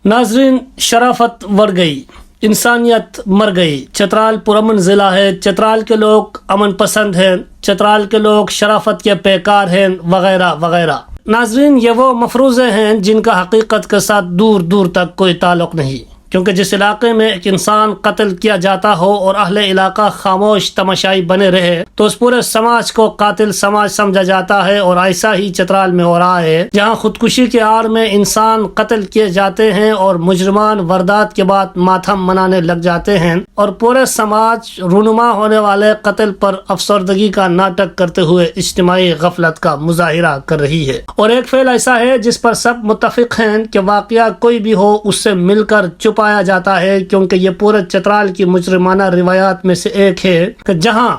ناظرین، شرافت مر گئی، انسانیت مر گئی۔ چترال پرامن ضلع ہے، چترال کے لوگ امن پسند ہیں، چترال کے لوگ شرافت کے پیکار ہیں، وغیرہ وغیرہ۔ ناظرین، یہ وہ مفروضے ہیں جن کا حقیقت کے ساتھ دور دور تک کوئی تعلق نہیں، کیونکہ جس علاقے میں ایک انسان قتل کیا جاتا ہو اور اہل علاقہ خاموش تماشائی بنے رہے تو اس پورے سماج کو قاتل سماج سمجھا جاتا ہے، اور ایسا ہی چترال میں ہو رہا ہے، جہاں خودکشی کے آڑ میں انسان قتل کیے جاتے ہیں اور مجرمان واردات کے بعد ماتم منانے لگ جاتے ہیں، اور پورے سماج رونما ہونے والے قتل پر افسردگی کا ناٹک کرتے ہوئے اجتماعی غفلت کا مظاہرہ کر رہی ہے۔ اور ایک فعل ایسا ہے جس پر سب متفق ہیں کہ واقعہ کوئی بھی ہو اس سے مل کر چھپایا جاتا ہے، کیونکہ یہ پورے چترال کی مجرمانہ روایات میں سے ایک ہے کہ جہاں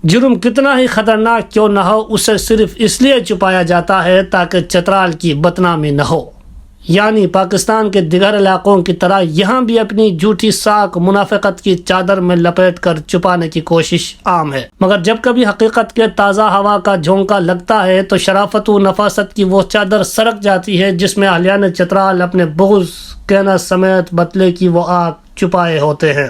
جرم کتنا ہی خطرناک کیوں نہ ہو اسے صرف اس لیے چھپایا جاتا ہے تاکہ چترال کی بدنامی نہ ہو۔ یعنی پاکستان کے دیگر علاقوں کی طرح یہاں بھی اپنی جھوٹی ساکھ منافقت کی چادر میں لپیٹ کر چھپانے کی کوشش عام ہے، مگر جب کبھی حقیقت کے تازہ ہوا کا جھونکا لگتا ہے تو شرافت و نفاست کی وہ چادر سرک جاتی ہے جس میں اہلیان چترال اپنے بغض کہنا سمیت بتلے کی وہ آگ چھپائے ہوتے ہیں۔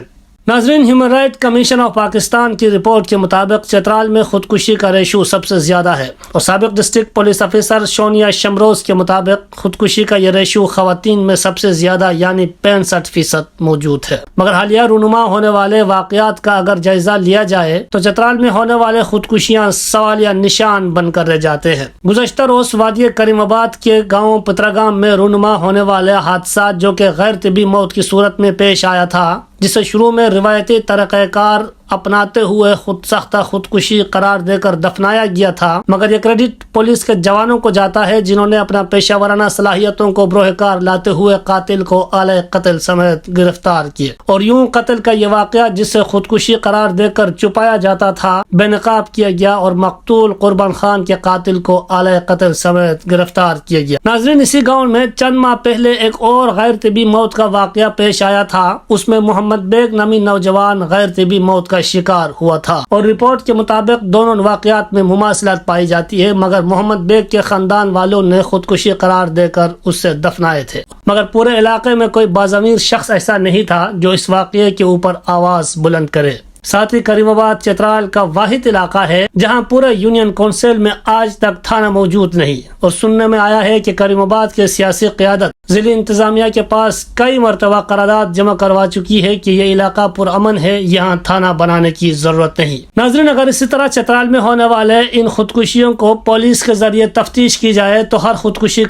ناظرین، human right commission of Pakistan کی رپورٹ کے مطابق چترال میں خودکشی کا ریشو سب سے زیادہ ہے، اور سابق district police officer Sonia Shamroz کے مطابق خودکشی کا یہ ریشو خواتین میں سب سے زیادہ یعنی 65% موجود ہے۔ مگر حالیہ رونما ہونے والے واقعات کا اگر جائزہ لیا جائے تو چترال میں ہونے والے خودکشیاں سوالیہ نشان بن کر رہ جاتے ہیں۔ گزشتہ روز وادی کریم آباد کے گاؤں پتراگام میں رونما ہونے والے حادثات جو کہ غیر طبی موت کی صورت میں پیش آیا تھا، جسے شروع میں روایتی طریقہ کار اپناتے ہوئے خود ساختہ خودکشی قرار دے کر دفنایا گیا تھا، مگر یہ کریڈٹ پولیس کے جوانوں کو جاتا ہے جنہوں نے اپنا پیشہ ورانہ صلاحیتوں کو بروہ کار لاتے ہوئے قاتل کو آلہ قتل سمیت گرفتار کیے، اور یوں قتل کا یہ واقعہ جسے خودکشی قرار دے کر چھپایا جاتا تھا بے نقاب کیا گیا، اور مقتول قربان خان کے قاتل کو آلہ قتل سمیت گرفتار کیا گیا۔ ناظرین، اسی گاؤں میں چند ماہ پہلے ایک اور غیر طبی موت کا واقعہ پیش آیا تھا، اس میں محمد بیگ نامی نوجوان غیر طبی موت کا شکار ہوا تھا، اور رپورٹ کے مطابق دونوں واقعات میں مماثلت پائی جاتی ہے، مگر محمد بیگ کے خاندان والوں نے خودکشی قرار دے کر اس سے دفنائے تھے، مگر پورے علاقے میں کوئی باضمیر شخص ایسا نہیں تھا جو اس واقعے کے اوپر آواز بلند کرے۔ ساتھ ہی کریم آباد چترال کا واحد علاقہ ہے جہاں پورے یونین کونسل میں آج تک تھانہ موجود نہیں، اور سننے میں آیا ہے کہ کریم آباد کے سیاسی قیادت ضلع انتظامیہ کے پاس کئی مرتبہ قرارداد جمع کروا چکی ہے کہ یہ علاقہ پرامن ہے، یہاں تھانہ بنانے کی ضرورت نہیں۔ ناظرین، اگر اسی طرح چترال میں ہونے والے ان خودکشیوں کو پولیس کے ذریعے تفتیش کی جائے تو ہر خودکشی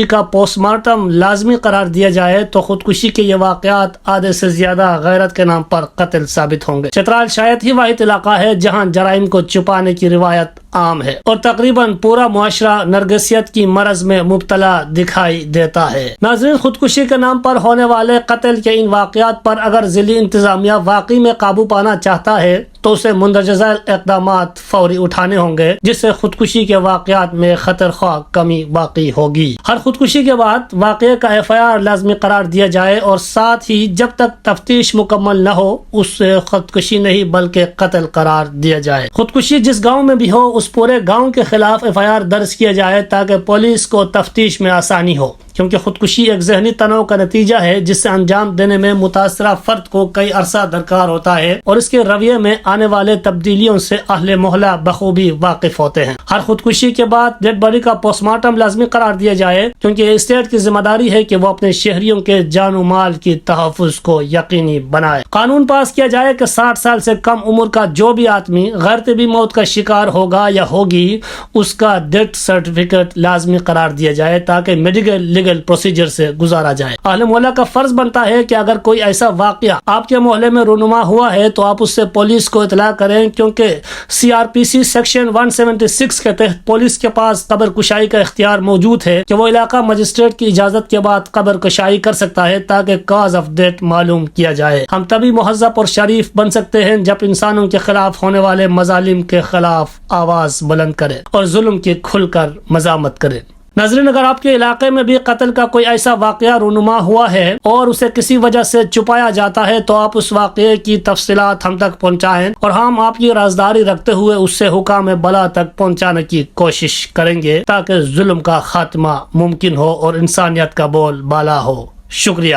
کا پوسٹ مارٹم لازمی قرار دیا جائے تو خودکشی کے یہ واقعات آدھے سے زیادہ غیرت کے نام پر قتل ثابت ہوں گے۔ چترال شاید ہی واحد علاقہ ہے جہاں جرائم کو چھپانے کی روایت عام ہے، اور تقریباً پورا معاشرہ نرگسیت کی مرض میں مبتلا دکھائی دیتا ہے۔ ناظرین، خودکشی کے نام پر ہونے والے قتل کے ان واقعات پر اگر ضلعی انتظامیہ واقعی میں قابو پانا چاہتا ہے تو اسے مندرجہ ذیل اقدامات فوری اٹھانے ہوں گے، جس سے خودکشی کے واقعات میں خطر خواہ کمی واقعی ہوگی۔ ہر خودکشی کے بعد واقعے کا FIR لازمی قرار دیا جائے، اور ساتھ ہی جب تک تفتیش مکمل نہ ہو اس سے خودکشی نہیں بلکہ قتل قرار دیا جائے۔ خودکشی جس گاؤں میں بھی ہو اس پورے گاؤں کے خلاف FIR درج کیا جائے تاکہ پولیس کو تفتیش میں آسانی ہو، کیونکہ خودکشی ایک ذہنی تناؤ کا نتیجہ ہے جس سے انجام دینے میں متاثرہ فرد کو کئی عرصہ درکار ہوتا ہے، اور اس کے رویے میں آنے والے تبدیلیوں سے اہل محلہ بخوبی واقف ہوتے ہیں۔ ہر خودکشی کے بعد ڈیڈ باڈی کا پوسٹ مارٹم لازمی قرار دیا جائے، کیونکہ اسٹیٹ کی ذمہ داری ہے کہ وہ اپنے شہریوں کے جان و مال کی تحفظ کو یقینی بنائے۔ قانون پاس کیا جائے کہ 60 سال سے کم عمر کا جو بھی آدمی غیر طبی موت کا شکار ہوگا یا ہوگی اس کا ڈیتھ سرٹیفکیٹ لازمی قرار دیا جائے تاکہ میڈیکل لیگل پروسیجر سے گزارا جائے۔ اہل محلہ کا فرض بنتا ہے کہ اگر کوئی ایسا واقعہ آپ کے محلے میں رونما ہوا ہے تو آپ اس سے پولیس کو اطلاع کریں، کیونکہ CRPC سیکشن 176 کے تحت پولیس کے پاس قبر کشائی کا اختیار موجود ہے کہ وہ علاقہ مجسٹریٹ کی اجازت کے بعد قبر کشائی کر سکتا ہے تاکہ کاز آف ڈیتھ معلوم کیا جائے۔ ہم تبھی مہذب اور شریف بن سکتے ہیں جب انسانوں کے خلاف ہونے والے مظالم کے خلاف آواز بلند کریں اور ظلم کی کھل کر مذمت کریں۔ ناظرین، اگر آپ کے علاقے میں بھی قتل کا کوئی ایسا واقعہ رونما ہوا ہے اور اسے کسی وجہ سے چھپایا جاتا ہے تو آپ اس واقعے کی تفصیلات ہم تک پہنچائیں اور ہم آپ کی رازداری رکھتے ہوئے اس سے حکام بلا تک پہنچانے کی کوشش کریں گے تاکہ ظلم کا خاتمہ ممکن ہو اور انسانیت کا بول بالا ہو۔ شکریہ۔